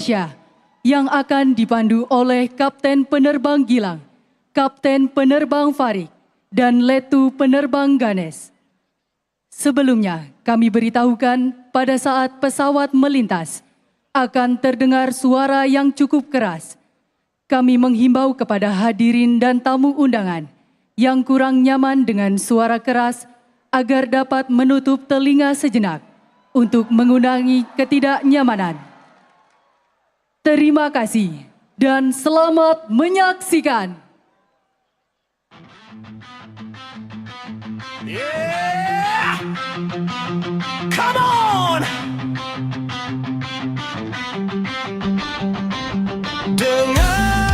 Indonesia yang akan dipandu oleh Kapten Penerbang Gilang, Kapten Penerbang Farik, dan Letu Penerbang Ganes. Sebelumnya, kami beritahukan pada saat pesawat melintas akan terdengar suara yang cukup keras. Kami menghimbau kepada hadirin dan tamu undangan yang kurang nyaman dengan suara keras agar dapat menutup telinga sejenak untuk mengurangi ketidaknyamanan. Terima kasih dan selamat menyaksikan. Yeah! Come on!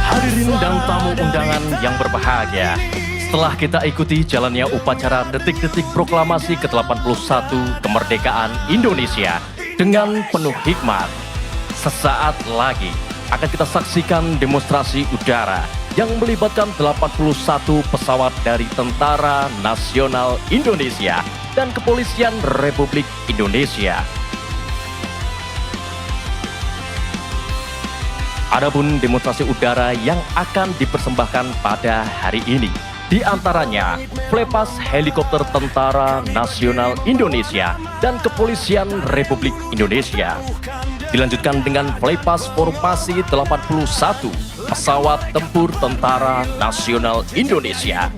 Hadirin dan tamu undangan yang berbahagia, setelah kita ikuti jalannya upacara detik-detik proklamasi ke-81 kemerdekaan Indonesia dengan penuh hikmat, sesaat lagi akan kita saksikan demonstrasi udara yang melibatkan 81 pesawat dari Tentara Nasional Indonesia dan Kepolisian Republik Indonesia. Adapun demonstrasi udara yang akan dipersembahkan pada hari ini, di antaranya flypast helikopter Tentara Nasional Indonesia dan Kepolisian Republik Indonesia. Dilanjutkan dengan flypast formasi 81 pesawat tempur Tentara Nasional Indonesia.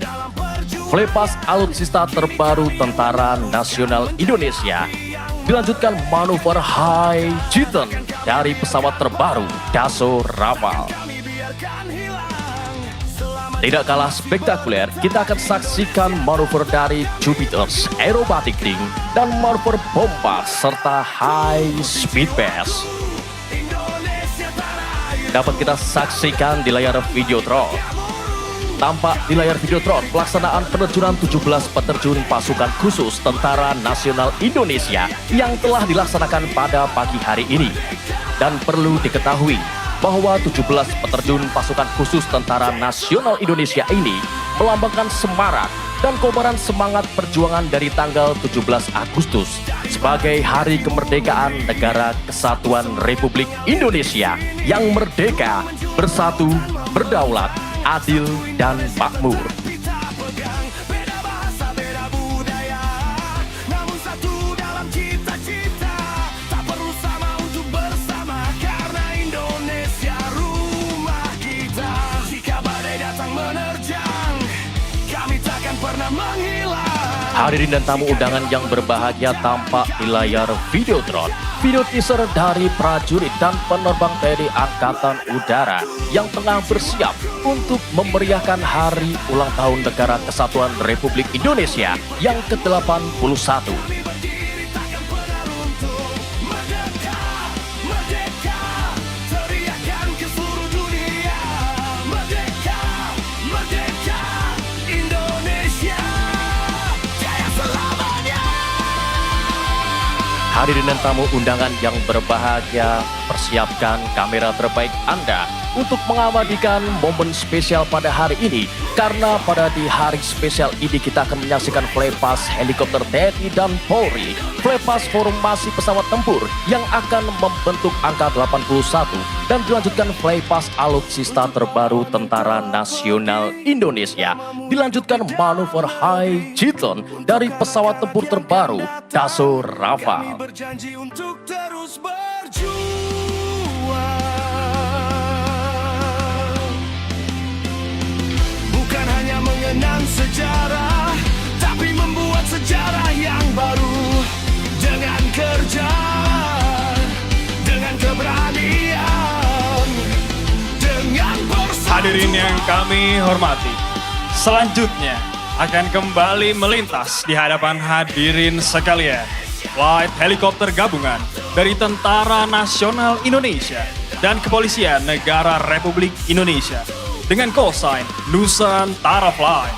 Flypast alutsista terbaru Tentara Nasional Indonesia. Dilanjutkan manuver High Titan dari pesawat terbaru Dassault Rafale. Tidak kalah spektakuler, kita akan saksikan manuver dari Jupiter's Aerobatic Wing dan manuver Bombardier serta High Speed Bass. Dapat kita saksikan di layar Videotron. Tampak di layar Videotron pelaksanaan penerjunan 17 peterjun pasukan khusus Tentara Nasional Indonesia yang telah dilaksanakan pada pagi hari ini. Dan perlu diketahui bahwa 17 peterjun pasukan khusus Tentara Nasional Indonesia ini melambangkan semarak dan kobaran semangat perjuangan dari tanggal 17 Agustus sebagai Hari Kemerdekaan Negara Kesatuan Republik Indonesia yang merdeka, bersatu, berdaulat, adil, dan makmur. Hadirin dan tamu undangan yang berbahagia, tampak di layar Videotron video teaser dari prajurit dan penerbang TNI Angkatan Udara yang tengah bersiap untuk memeriahkan hari ulang tahun Negara Kesatuan Republik Indonesia yang ke-81. Hadirin dan tamu undangan yang berbahagia, persiapkan kamera terbaik Anda untuk mengabadikan momen spesial pada hari ini. Karena pada di hari spesial ini kita akan menyaksikan flypast helikopter TNI dan Polri, flypast formasi pesawat tempur yang akan membentuk angka 81, dan dilanjutkan flypast alutsista terbaru Tentara Nasional Indonesia. Dilanjutkan manuver High Titan dari pesawat tempur terbaru Dassault Rafale. Berjanji untuk terus berjuang, bukan hanya mengenang sejarah, tapi membuat sejarah yang baru dengan kerja, dengan keberanian, dengan persatuan. Hadirin yang kami hormati, selanjutnya akan kembali melintas di hadapan hadirin sekalian flight helikopter gabungan dari Tentara Nasional Indonesia dan Kepolisian Negara Republik Indonesia dengan call sign Nusantara Fly.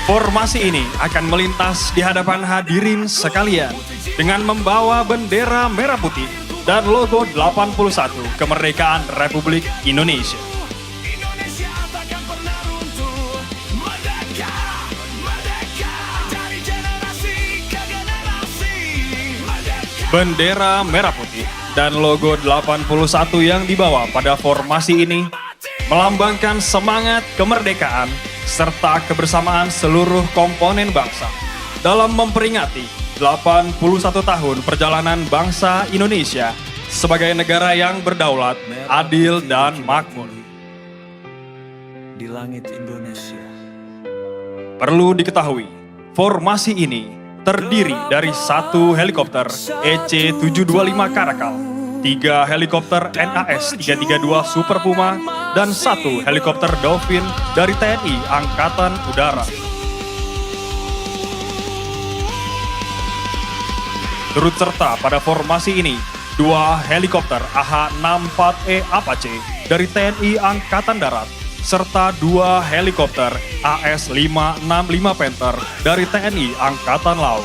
Formasi ini akan melintas di hadapan hadirin sekalian dengan membawa bendera merah putih dan logo 81 Kemerdekaan Republik Indonesia. Bendera merah putih dan logo 81 yang dibawa pada formasi ini melambangkan semangat kemerdekaan serta kebersamaan seluruh komponen bangsa dalam memperingati 81 tahun perjalanan bangsa Indonesia sebagai negara yang berdaulat, adil, dan makmur. Di langit Indonesia. Perlu diketahui, formasi ini terdiri dari 1 helikopter EC-725 Karakal, 3 helikopter NAS-332 Super Puma, dan 1 helikopter Dolphin dari TNI Angkatan Udara. Turut serta pada formasi ini 2 helikopter AH-64E Apache dari TNI Angkatan Darat, serta 2 helikopter AS-565 Panther dari TNI Angkatan Laut.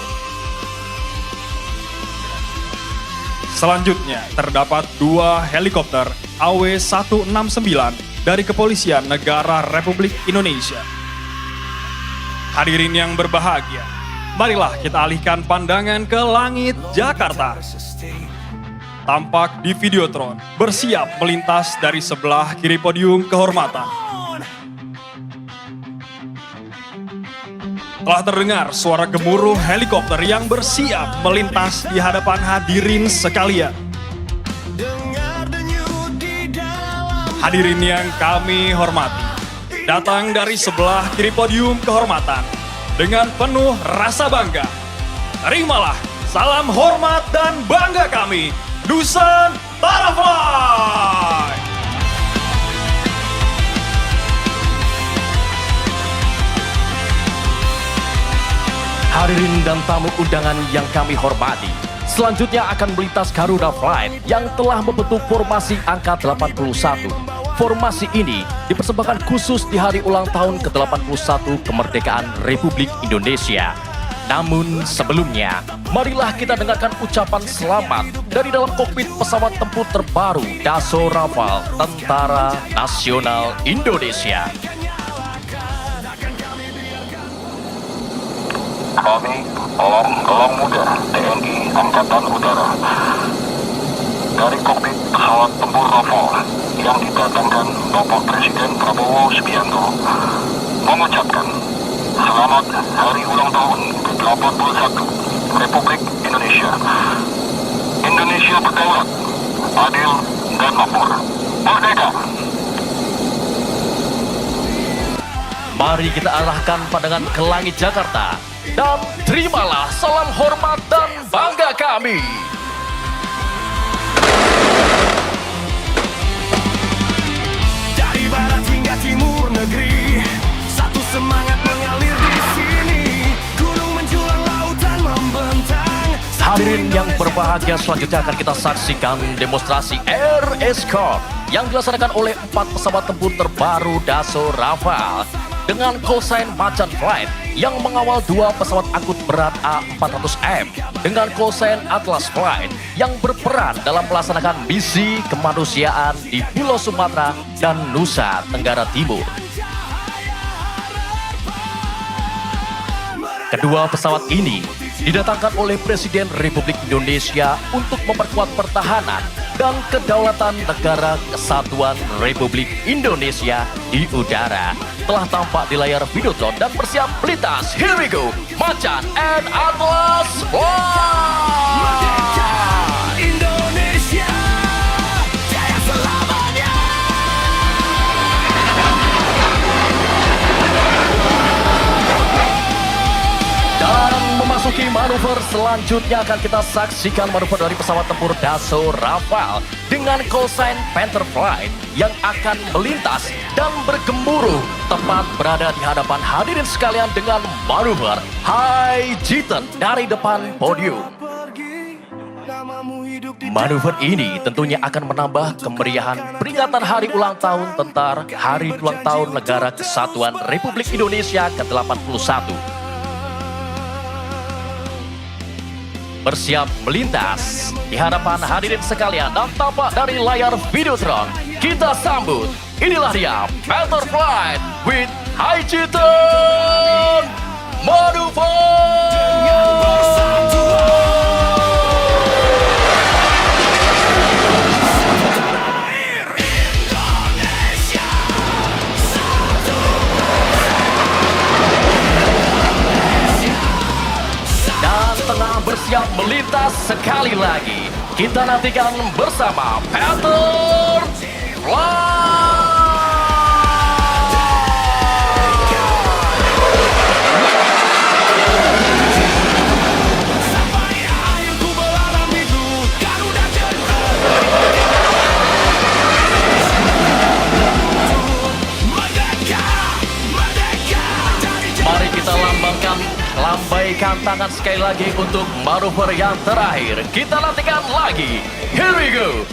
Selanjutnya terdapat 2 helikopter AW169 dari Kepolisian Negara Republik Indonesia. Hadirin yang berbahagia, marilah kita alihkan pandangan ke langit Jakarta. Tampak di Videotron bersiap melintas dari sebelah kiri podium kehormatan. Telah terdengar suara gemuruh helikopter yang bersiap melintas di hadapan hadirin sekalian. Hadirin yang kami hormati, datang dari sebelah kiri podium kehormatan dengan penuh rasa bangga. Terimalah salam hormat dan bangga kami, Nusantara Fly! Hadirin dan tamu undangan yang kami hormati, selanjutnya akan melintas Garuda Flight yang telah membentuk formasi angka 81. Formasi ini dipersembahkan khusus di hari ulang tahun ke-81 kemerdekaan Republik Indonesia. Namun sebelumnya, marilah kita dengarkan ucapan selamat dari dalam kokpit pesawat tempur terbaru Dassault Rafale Tentara Nasional Indonesia. Kami, Elang Muda TNI Angkatan Udara, dari kokpit pesawat tempur Rafale yang didatangkan Bapak Presiden Prabowo Subianto, mengucapkan selamat hari ulang tahun ke-81 Republik Indonesia. Indonesia berdaulat, adil, dan makmur. Merdeka! Mari kita arahkan pandangan ke langit Jakarta dan terimalah salam hormat dan bangga kami. Dari barat hingga timur negeri, satu semangat mengalir di sini. Gunung menjulang, lautan membentang. Hadirin yang berbahagia, selanjutnya akan kita saksikan demonstrasi Air Escort yang dilaksanakan oleh 4 pesawat tempur terbaru Dassault Rafale dengan callsign Macan Flight yang mengawal 2 pesawat angkut berat A400M dengan callsign Atlas Flight yang berperan dalam melaksanakan misi kemanusiaan di Pulau Sumatera dan Nusa Tenggara Timur. Kedua pesawat ini didatangkan oleh Presiden Republik Indonesia untuk memperkuat pertahanan dan kedaulatan Negara Kesatuan Republik Indonesia di udara. Telah tampak di layar Videotron dan bersiap melintas. Here we go, Macan and Atlas Flight! Indonesia, jaya selamanya. Dan memasuki manuver selanjutnya akan kita saksikan manuver dari pesawat tempur Dassault Rafale dengan callsign Panther Flight yang akan melintas dan bergemuruh tepat berada di hadapan hadirin sekalian dengan manuver High Jitter dari depan podium. Manuver ini tentunya akan menambah kemeriahan peringatan hari ulang tahun Tentara, hari ulang tahun Negara Kesatuan Republik Indonesia ke-81. Bersiap melintas di hadapan hadirin sekalian dan tampak dari layar Videotron. Kita sambut, inilah dia Panther Flight with High Jitter Maneuver. bersiap melintas sekali lagi. Kita nantikan bersama Peter Fly. Mari kita lambaikan tangan sekali lagi untuk manuver yang terakhir. Kita nantikan lagi. Here we go.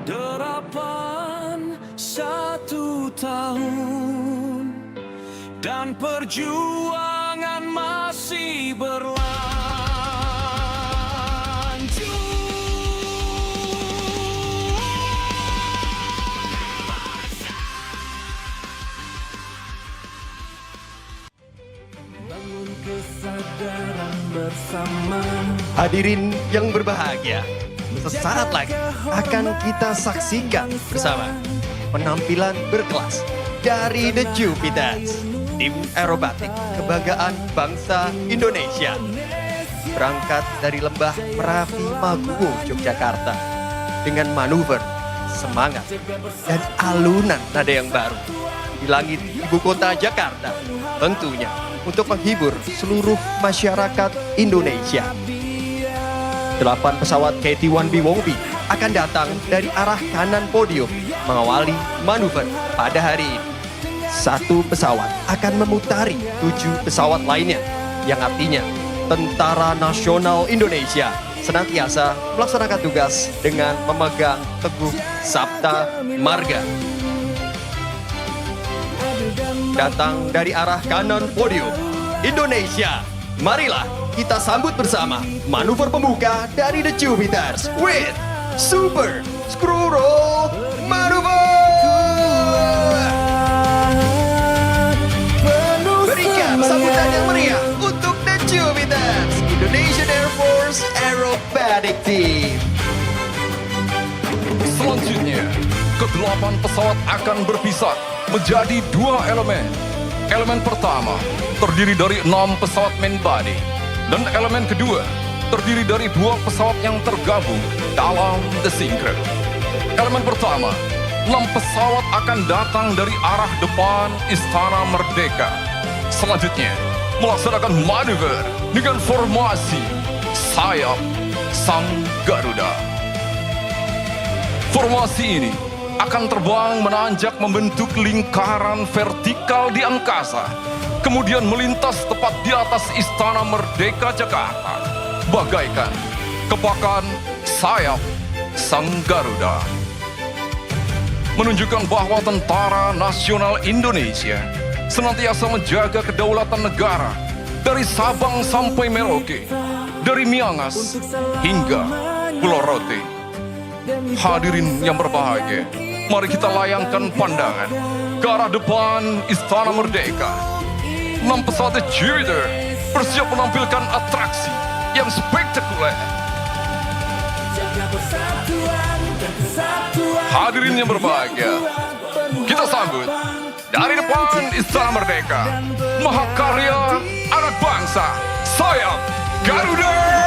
Delapan satu tahun dan perjuangan masih berlanjut. Bangun kesadaran bersama. Hadirin yang berbahagia, sesaat lagi akan kita saksikan bersama penampilan berkelas dari The Jupiters, tim aerobatik kebanggaan bangsa Indonesia. Berangkat dari lembah Merapi Maguwo, Yogyakarta, dengan manuver, semangat, dan alunan nada yang baru di langit ibu kota Jakarta, tentunya untuk menghibur seluruh masyarakat Indonesia. 8 pesawat KT-1B Wongbi akan datang dari arah kanan podium mengawali manuver pada hari ini. 1 pesawat akan memutari 7 pesawat lainnya, yang artinya Tentara Nasional Indonesia senantiasa melaksanakan tugas dengan memegang teguh Sabta Marga. Datang dari arah kanan podium Indonesia, marilah kita sambut bersama manuver pembuka dari The Jupiters with Super Screw Roll Maneuver. Berikan sambutan yang meriah untuk The Jupiters, Indonesian Air Force Aerobatic Team. Selanjutnya, ke-8 pesawat akan berpisah menjadi 2 elemen. Elemen pertama terdiri dari 6 pesawat main body, dan elemen kedua terdiri dari 2 pesawat yang tergabung dalam The Synchro. Elemen pertama, 6 pesawat akan datang dari arah depan Istana Merdeka. Selanjutnya, melaksanakan manuver dengan formasi sayap Sang Garuda. Formasi ini akan terbang menanjak membentuk lingkaran vertikal di angkasa, kemudian melintas tepat di atas Istana Merdeka Jakarta, bagaikan kepakan sayap Sang Garuda. Menunjukkan bahwa Tentara Nasional Indonesia senantiasa menjaga kedaulatan negara dari Sabang sampai Merauke, dari Miangas hingga Pulau Rote. Hadirin yang berbahagia, mari kita layangkan pandangan ke arah depan Istana Merdeka. 6 pesawat The Jupiter bersiap menampilkan atraksi yang spektakuler. Hadirin yang berbahagia, kita sambut dari depan Istana Merdeka, mahakarya anak bangsa, sayap Garuda.